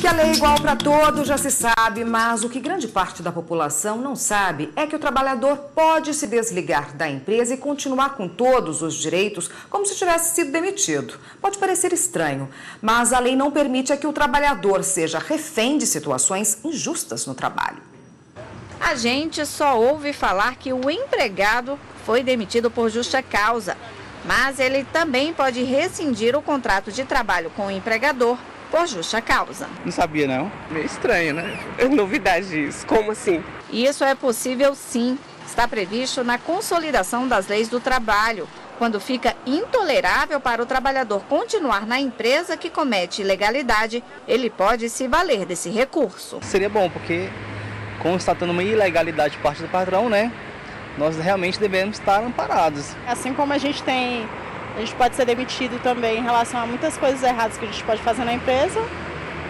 Que a lei é igual para todos já se sabe, mas o que grande parte da população não sabe é que o trabalhador pode se desligar da empresa e continuar com todos os direitos como se tivesse sido demitido. Pode parecer estranho, mas a lei não permite que o trabalhador seja refém de situações injustas no trabalho. A gente só ouve falar que o empregado foi demitido por justa causa, mas ele também pode rescindir o contrato de trabalho com o empregador por justa causa. Não sabia, não. Meio estranho, né? É novidade isso. Como assim? Isso é possível sim. Está previsto na Consolidação das Leis do Trabalho, quando fica intolerável para o trabalhador continuar na empresa que comete ilegalidade, ele pode se valer desse recurso. Seria bom, porque constatando uma ilegalidade por parte do patrão, né? Nós realmente devemos estar amparados. Assim como a gente pode ser demitido também em relação a muitas coisas erradas que a gente pode fazer na empresa,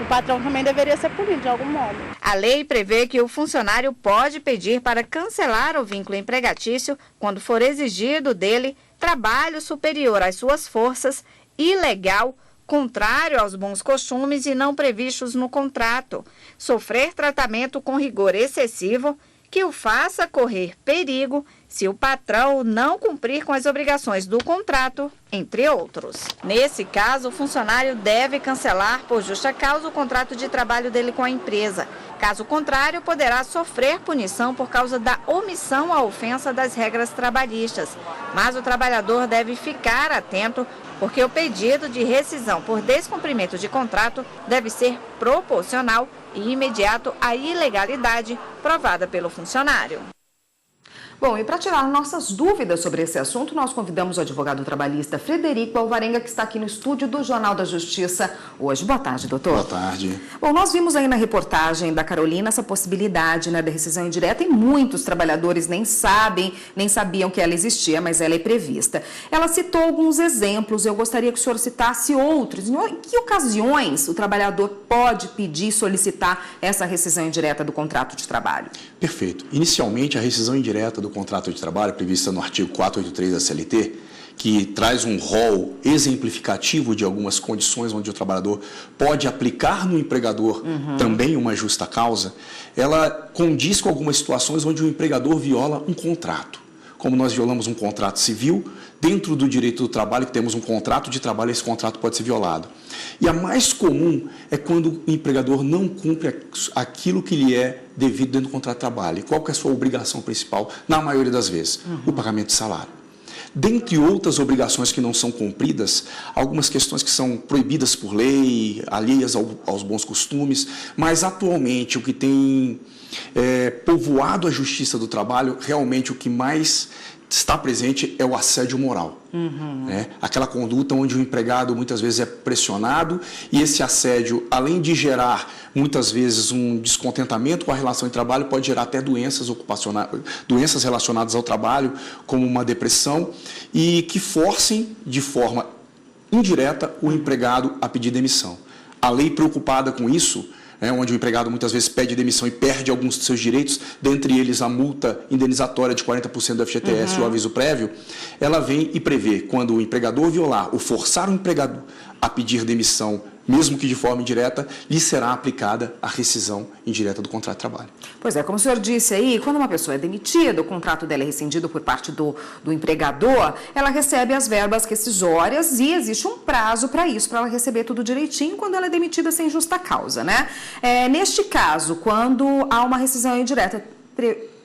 o patrão também deveria ser punido de algum modo. A lei prevê que o funcionário pode pedir para cancelar o vínculo empregatício quando for exigido dele trabalho superior às suas forças, ilegal, contrário aos bons costumes e não previstos no contrato, sofrer tratamento com rigor excessivo, que o faça correr perigo se o patrão não cumprir com as obrigações do contrato, entre outros. Nesse caso, o funcionário deve cancelar por justa causa o contrato de trabalho dele com a empresa. Caso contrário, poderá sofrer punição por causa da omissão à ofensa das regras trabalhistas. Mas o trabalhador deve ficar atento, porque o pedido de rescisão por descumprimento de contrato deve ser proporcional e imediato à ilegalidade provada pelo funcionário. Bom, e para tirar nossas dúvidas sobre esse assunto, nós convidamos o advogado trabalhista Frederico Alvarenga, que está aqui no estúdio do Jornal da Justiça hoje. Boa tarde, doutor. Boa tarde. Bom, nós vimos aí na reportagem da Carolina essa possibilidade, né, da rescisão indireta, e muitos trabalhadores nem sabiam que ela existia, mas ela é prevista. Ela citou alguns exemplos, eu gostaria que o senhor citasse outros. Em que ocasiões o trabalhador pode pedir e solicitar essa rescisão indireta do contrato de trabalho? Perfeito. Inicialmente, a rescisão indireta do contrato de trabalho, prevista no artigo 483 da CLT, que traz um rol exemplificativo de algumas condições onde o trabalhador pode aplicar no empregador também uma justa causa, ela condiz com algumas situações onde o empregador viola um contrato. Como nós violamos um contrato civil, dentro do direito do trabalho, que temos um contrato de trabalho, esse contrato pode ser violado. E a mais comum é quando o empregador não cumpre aquilo que lhe é devido dentro do contrato de trabalho. E qual que é a sua obrigação principal, na maioria das vezes? O pagamento de salário. Dentre outras obrigações que não são cumpridas, algumas questões que são proibidas por lei, alheias aos bons costumes, mas atualmente o que tem povoado a justiça do trabalho, realmente o que mais está presente é o assédio moral. Né? Aquela conduta onde o empregado muitas vezes é pressionado e esse assédio, além de gerar muitas vezes um descontentamento com a relação de trabalho, pode gerar até doenças ocupacionais, doenças relacionadas ao trabalho, como uma depressão, e que forcem de forma indireta o empregado a pedir demissão. A lei preocupada com isso, onde o empregado muitas vezes pede demissão e perde alguns dos seus direitos, dentre eles a multa indenizatória de 40% do FGTS e o aviso prévio, ela vem e prevê, quando o empregador violar ou forçar o empregado a pedir demissão, mesmo que de forma indireta, lhe será aplicada a rescisão indireta do contrato de trabalho. Pois é, como o senhor disse aí, quando uma pessoa é demitida, o contrato dela é rescindido por parte do empregador, ela recebe as verbas rescisórias e existe um prazo para isso, para ela receber tudo direitinho quando ela é demitida sem justa causa, né? Neste caso, quando há uma rescisão indireta,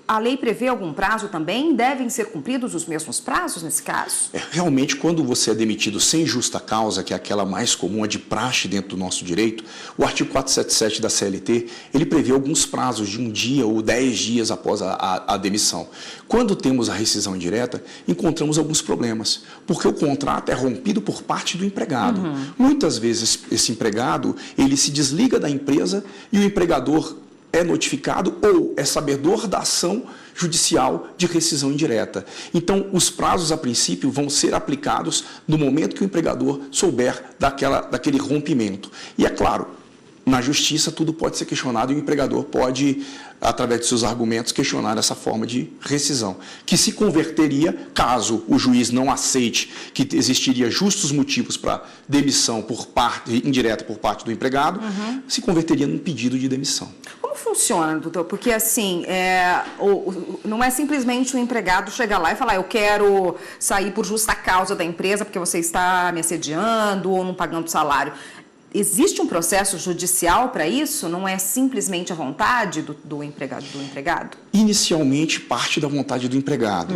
a lei prevê algum prazo também? Devem ser cumpridos os mesmos prazos nesse caso? Realmente, quando você é demitido sem justa causa, que é aquela mais comum, a de praxe dentro do nosso direito, o artigo 477 da CLT, ele prevê alguns prazos de 1 dia ou 10 dias após a demissão. Quando temos a rescisão indireta, encontramos alguns problemas, porque o contrato é rompido por parte do empregado. Muitas vezes, esse empregado, ele se desliga da empresa e o empregador é notificado ou é sabedor da ação judicial de rescisão indireta. Então, os prazos, a princípio, vão ser aplicados no momento que o empregador souber daquele rompimento. E, é claro, Na justiça, tudo pode ser questionado e o empregador pode, através de seus argumentos, questionar essa forma de rescisão, que se converteria, caso o juiz não aceite que existiria justos motivos para demissão por parte indireta por parte do empregado, se converteria num pedido de demissão. Como funciona, doutor? Porque, assim, não é simplesmente o empregado chegar lá e falar: eu quero sair por justa causa da empresa porque você está me assediando ou não pagando salário. Existe um processo judicial para isso? Não é simplesmente a vontade do empregado? Inicialmente, parte da vontade do empregado.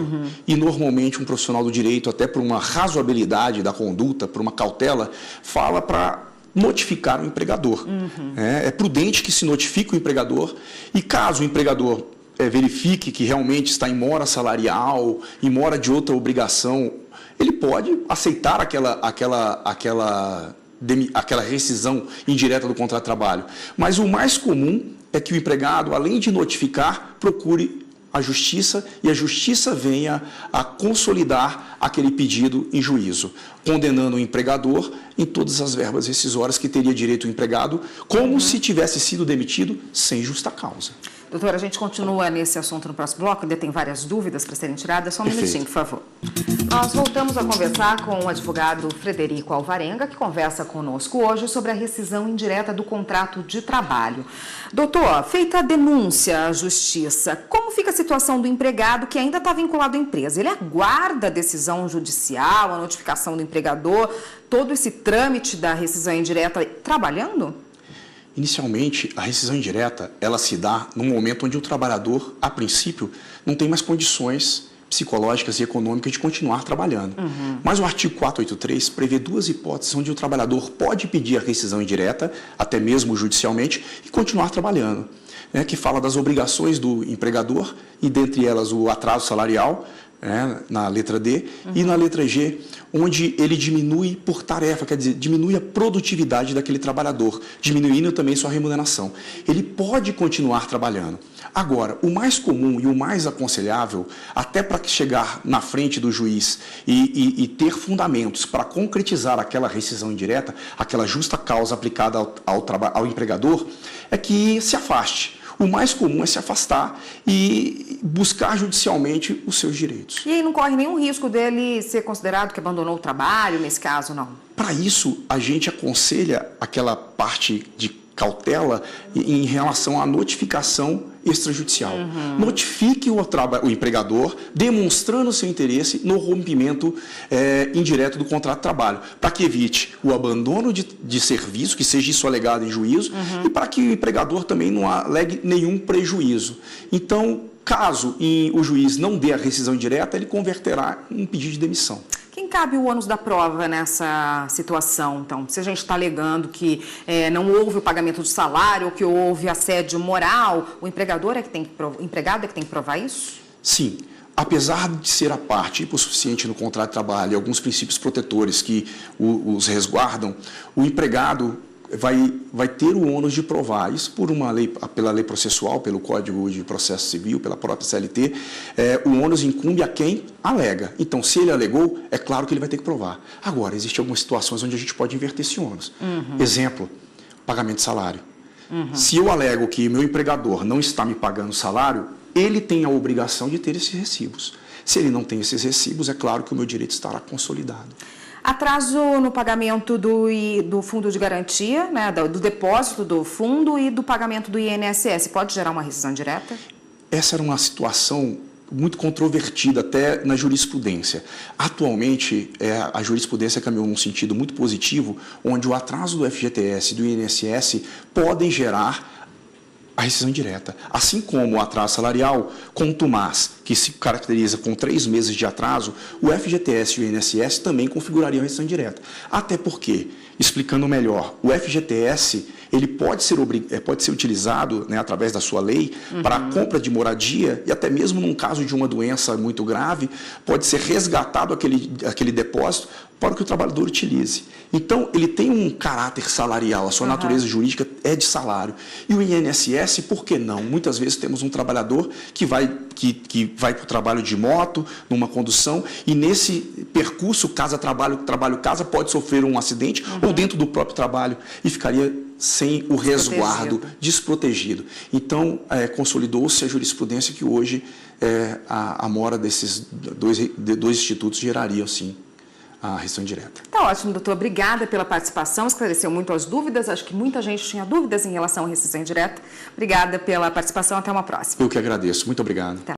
E, normalmente, um profissional do direito, até por uma razoabilidade da conduta, por uma cautela, fala para notificar o empregador. É prudente que se notifique o empregador e, caso o empregador verifique que realmente está em mora salarial, em mora de outra obrigação, ele pode aceitar aquela rescisão indireta do contrato de trabalho. Mas o mais comum é que o empregado, além de notificar, procure a justiça e a justiça venha a consolidar aquele pedido em juízo, condenando o empregador em todas as verbas rescisórias que teria direito o empregado, como se tivesse sido demitido sem justa causa. Doutora, a gente continua nesse assunto no próximo bloco, ainda tem várias dúvidas para serem tiradas. Só um minutinho, por favor. Nós voltamos a conversar com o advogado Frederico Alvarenga, que conversa conosco hoje sobre a rescisão indireta do contrato de trabalho. Doutor, feita a denúncia à justiça, como fica a situação do empregado que ainda está vinculado à empresa? Ele aguarda a decisão judicial, a notificação do empregador, todo esse trâmite da rescisão indireta trabalhando? Inicialmente, a rescisão indireta, ela se dá num momento onde o trabalhador, a princípio, não tem mais condições psicológicas e econômicas de continuar trabalhando. Mas o artigo 483 prevê duas hipóteses onde o trabalhador pode pedir a rescisão indireta, até mesmo judicialmente, e continuar trabalhando, que fala das obrigações do empregador e, dentre elas, o atraso salarial, na letra D, e na letra G, onde ele diminui por tarefa, quer dizer, diminui a produtividade daquele trabalhador, diminuindo também sua remuneração. Ele pode continuar trabalhando. Agora, o mais comum e o mais aconselhável, até para chegar na frente do juiz e ter fundamentos para concretizar aquela rescisão indireta, aquela justa causa aplicada ao empregador, é que se afaste. O mais comum é se afastar e buscar judicialmente os seus direitos. E aí não corre nenhum risco dele ser considerado que abandonou o trabalho, nesse caso, não? Para isso, a gente aconselha aquela parte de cautela em relação à notificação extrajudicial. Notifique o empregador, demonstrando seu interesse no rompimento indireto do contrato de trabalho, para que evite o abandono de serviço, que seja isso alegado em juízo, e para que o empregador também não alegue nenhum prejuízo. Então, caso o juiz não dê a rescisão indireta, ele converterá em um pedido de demissão. Quem cabe o ônus da prova nessa situação, então? Se a gente está alegando que não houve o pagamento de salário ou que houve assédio moral, o empregado é que tem que provar isso? Sim. Apesar de ser a parte hipossuficiente no contrato de trabalho e alguns princípios protetores que os resguardam, o empregado vai ter o ônus de provar isso pela lei processual, pelo Código de Processo Civil, pela própria CLT. O ônus incumbe a quem alega. Então, se ele alegou, é claro que ele vai ter que provar. Agora, existem algumas situações onde a gente pode inverter esse ônus. Exemplo, pagamento de salário. Se eu alego que meu empregador não está me pagando salário, ele tem a obrigação de ter esses recibos. Se ele não tem esses recibos, é claro que o meu direito estará consolidado. Atraso no pagamento do fundo de garantia, do depósito do fundo e do pagamento do INSS, pode gerar uma rescisão direta? Essa era uma situação muito controvertida até na jurisprudência. Atualmente, a jurisprudência caminhou num sentido muito positivo, onde o atraso do FGTS e do INSS podem gerar a rescisão indireta. Assim como o atraso salarial contumaz, que se caracteriza com 3 meses de atraso, o FGTS e o INSS também configurariam a rescisão indireta. Até porque, explicando melhor, o FGTS ele pode ser utilizado, através da sua lei, para a compra de moradia e até mesmo num caso de uma doença muito grave, pode ser resgatado aquele depósito para que o trabalhador utilize. Então, ele tem um caráter salarial, a sua natureza jurídica é de salário. E o INSS, por que não? Muitas vezes temos um trabalhador que vai para o trabalho de moto, numa condução, e nesse percurso, casa-trabalho, trabalho-casa, pode sofrer um acidente ou dentro do próprio trabalho e ficaria sem o resguardo, desprotegido. Então, consolidou-se a jurisprudência que hoje a mora desses dois institutos geraria, sim, a rescisão indireta. Tá ótimo, doutor. Obrigada pela participação, esclareceu muito as dúvidas. Acho que muita gente tinha dúvidas em relação à rescisão indireta. Obrigada pela participação, até uma próxima. Eu que agradeço. Muito obrigado. Tá.